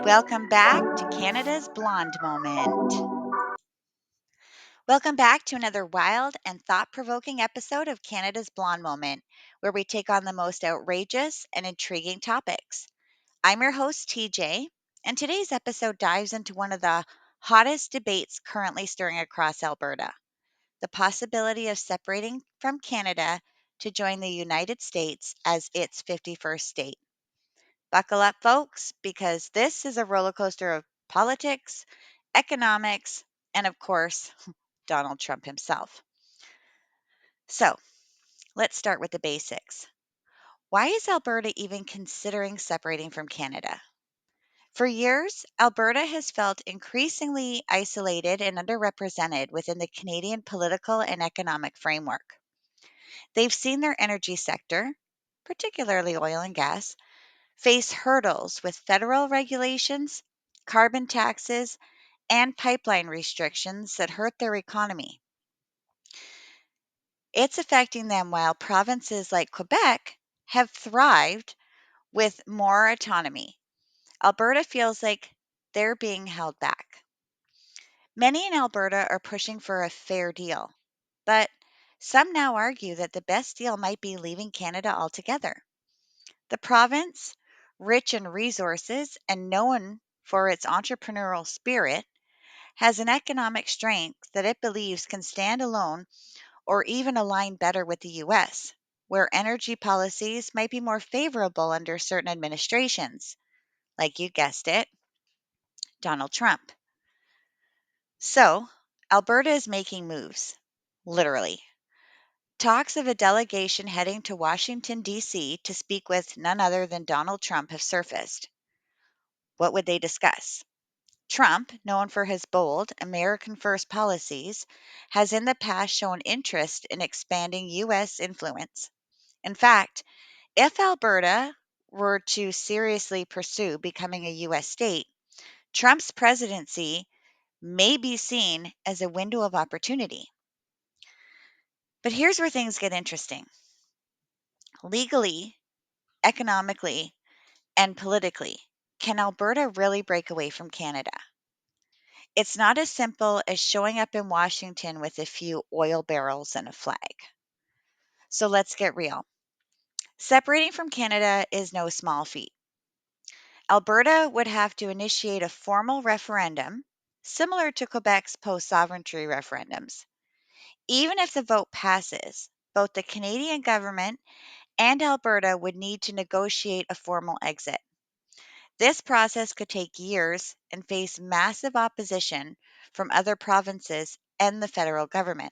Welcome back to Canada's Blonde Moment. Welcome back to another wild and thought provoking episode of Canada's Blonde Moment, where we take on the most outrageous and intriguing topics. I'm your host, TJ, and today's episode dives into one of the hottest debates currently stirring across Alberta: the possibility of separating from Canada to join the United States as its 51st state. Buckle up, folks, because this is a roller coaster of politics, economics, and of course, Donald Trump himself. So let's start with the basics. Why is Alberta even considering separating from Canada? For years, Alberta has felt increasingly isolated and underrepresented within the Canadian political and economic framework. They've seen their energy sector, particularly oil and gas, face hurdles with federal regulations, carbon taxes, and pipeline restrictions that hurt their economy. It's affecting them while provinces like Quebec have thrived with more autonomy. Alberta feels like they're being held back. Many in Alberta are pushing for a fair deal, but some now argue that the best deal might be leaving Canada altogether. The province, rich in resources and known for its entrepreneurial spirit, has an economic strength that it believes can stand alone or even align better with the US, where energy policies might be more favorable under certain administrations, like you guessed it, Donald Trump. So, Alberta is making moves, literally. Talks of a delegation heading to Washington, D.C. to speak with none other than Donald Trump have surfaced. What would they discuss? Trump, known for his bold American first policies, has in the past shown interest in expanding U.S. influence. In fact, if Alberta were to seriously pursue becoming a U.S. state, Trump's presidency may be seen as a window of opportunity. But here's where things get interesting. Legally, economically, and politically, can Alberta really break away from Canada? It's not as simple as showing up in Washington with a few oil barrels and a flag. So let's get real. Separating from Canada is no small feat. Alberta would have to initiate a formal referendum, similar to Quebec's post sovereignty referendums. Even if the vote passes, both the Canadian government and Alberta would need to negotiate a formal exit. This process could take years and face massive opposition from other provinces and the federal government.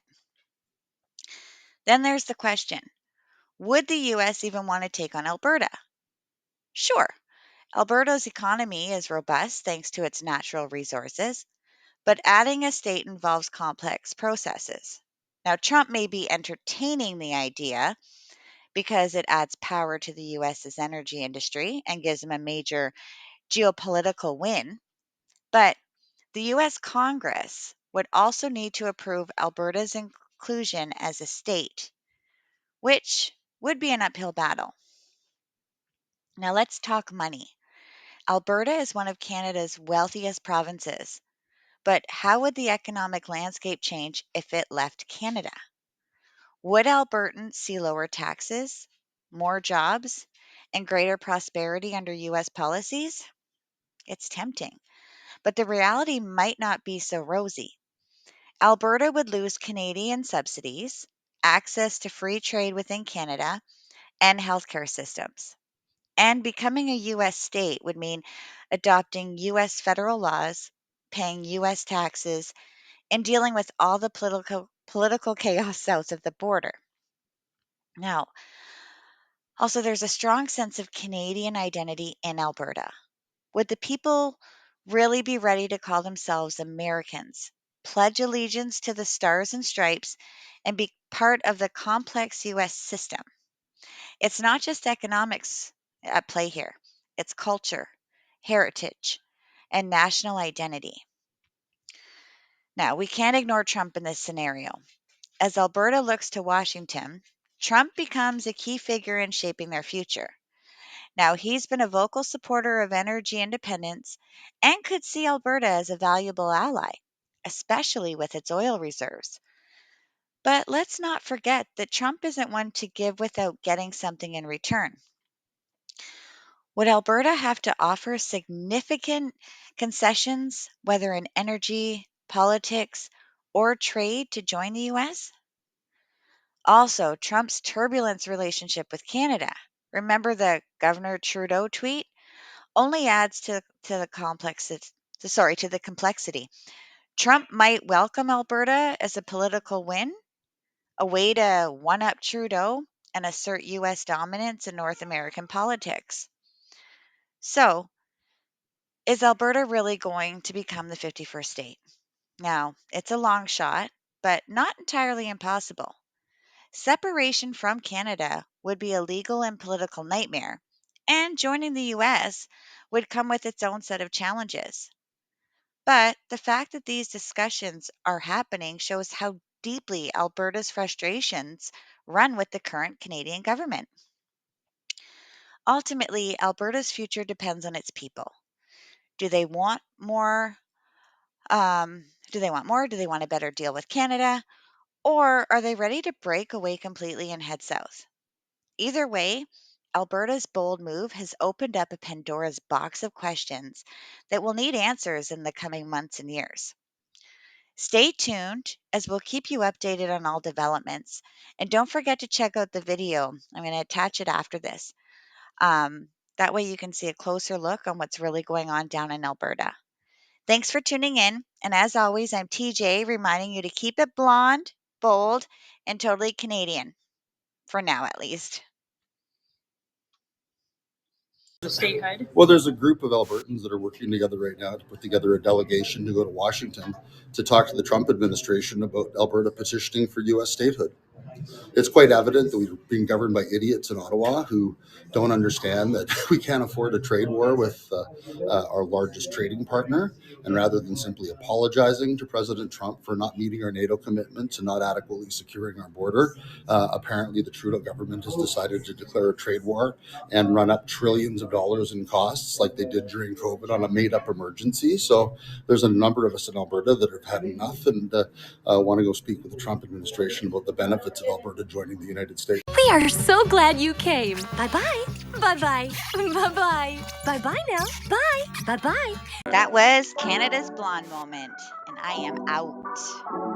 Then there's the question: would the US even want to take on Alberta? Sure, Alberta's economy is robust thanks to its natural resources, but adding a state involves complex processes. Now, Trump may be entertaining the idea because it adds power to the US's energy industry and gives him a major geopolitical win, but the US Congress would also need to approve Alberta's inclusion as a state, which would be an uphill battle. Now, let's talk money. Alberta is one of Canada's wealthiest provinces, but how would the economic landscape change if it left Canada? Would Albertans see lower taxes, more jobs, and greater prosperity under US policies? It's tempting, but the reality might not be so rosy. Alberta would lose Canadian subsidies, access to free trade within Canada, and healthcare systems. And becoming a US state would mean adopting US federal laws, paying US taxes, and dealing with all the political chaos south of the border. Now, also, there's a strong sense of Canadian identity in Alberta. Would the people really be ready to call themselves Americans, pledge allegiance to the stars and stripes, and be part of the complex US system? It's not just economics at play here, it's culture, heritage, and national identity. Now, we can't ignore Trump in this scenario. As Alberta looks to Washington, Trump becomes a key figure in shaping their future. Now, he's been a vocal supporter of energy independence and could see Alberta as a valuable ally, especially with its oil reserves. But let's not forget that Trump isn't one to give without getting something in return. Would Alberta have to offer significant concessions, whether in energy, politics, or trade, to join the US? Also, Trump's turbulence relationship with Canada. Remember the Governor Trudeau tweet? Only adds to the to the complexity. Trump might welcome Alberta as a political win, a way to one up Trudeau and assert US dominance in North American politics. So, is Alberta really going to become the 51st state? Now, it's a long shot, but not entirely impossible. Separation from Canada would be a legal and political nightmare, and joining the US would come with its own set of challenges. But the fact that these discussions are happening shows how deeply Alberta's frustrations run with the current Canadian government. Ultimately, Alberta's future depends on its people. Do they want more? Do they want more? Do they want a better deal with Canada? Or are they ready to break away completely and head south? Either way, Alberta's bold move has opened up a Pandora's box of questions that will need answers in the coming months and years. Stay tuned as we'll keep you updated on all developments. And don't forget to check out the video. I'm going to attach it after this. That way you can see a closer look on what's really going on down in Alberta. Thanks for tuning in. And as always, I'm TJ reminding you to keep it blonde, bold, and totally Canadian. For now, at least. Statehood? Well, there's a group of Albertans that are working together right now to put together a delegation to go to Washington to talk to the Trump administration about Alberta petitioning for U.S. statehood. It's quite evident that we're being governed by idiots in Ottawa who don't understand that we can't afford a trade war with our largest trading partner. And rather than simply apologizing to President Trump for not meeting our NATO commitments and not adequately securing our border, apparently the Trudeau government has decided to declare a trade war and run up trillions of dollars in costs like they did during COVID on a made-up emergency. So there's a number of us in Alberta that have had enough and want to go speak with the Trump administration about the benefits of Alberta joining the United States. We are so glad you came. Bye-bye. Bye-bye. Bye-bye. Bye-bye now. Bye. Bye-bye. That was Canada's Blonde moment, and I am out.